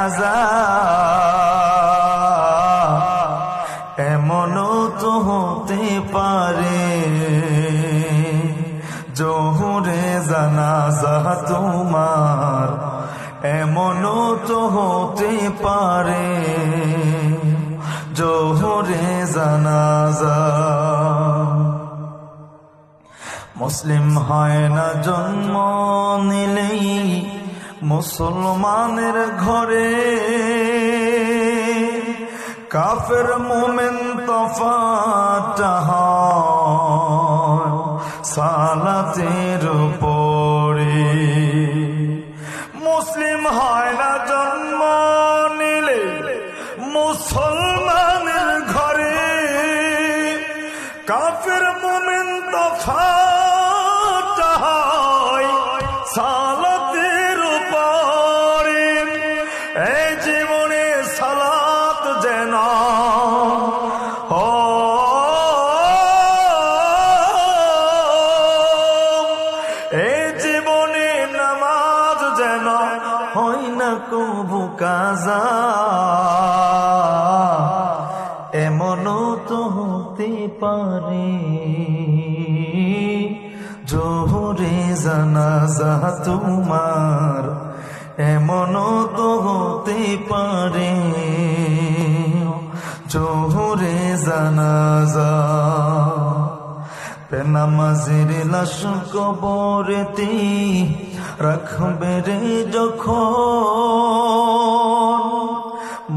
কাজা, এমনও তো হতে পারে জোহরে জানাজা তোমার, এমনও তো হতে পারে জোহরে জানাজা। মুসলিম হয় না জন্ম নিলেই মুসলমানের ঘরে, কাফের মুমিন তফাৎ হয় সালাতের উপরে। মুসলিম হয় না জন্ম নিলে মুসলমানের ঘরে, কাফের মুমিন তফাৎ হয় সালাতের উপরে। এই জীবনে সালাত যেন এই জীবনে নামাজ যেন হয় না কবু কাজা, এমনও তো হতে পারে জোহরে জানাজা তোমার, এমনও তো হতে পারে জোহরে জানাজা। নামাজের লাশ কবরেতে রাখবে রে যখন,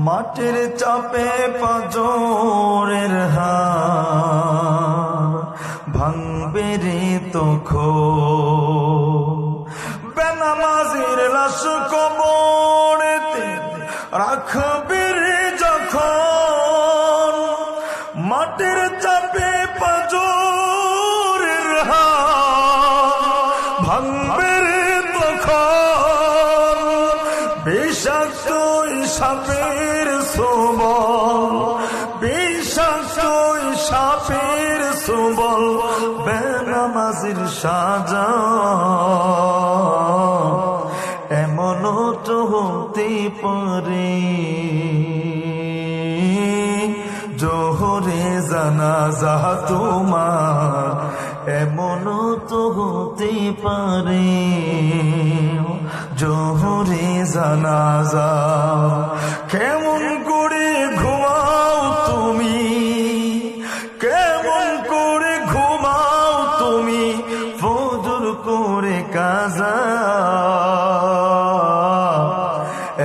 মাটির চাপে পাঁজরের হাড় ভাঙবে রে তখন। বেনামাজির লাশ কবরেতে রাখবে রে যখন, মাটির চাপে পাঁজরের হাড় ভাঙবে রে তখন। বিষাক্ত সাপের সুবল, বিষাক্ত সাপের সুবল বেনামাজির সাজা, এমনও তো হতে পারে জোহরে জানাজা তোমার, এমনও তো হতে পারে জোহরে জানাজা। কেমন করে ঘুমাও তুমি, কেমন করে ঘুমাও তুমি ফজর করে কাজা,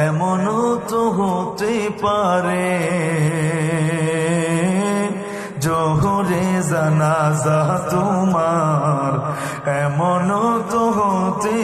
এমনও তো হতে পারে জোহরে জানাজা তোমার, এমনও তো হতে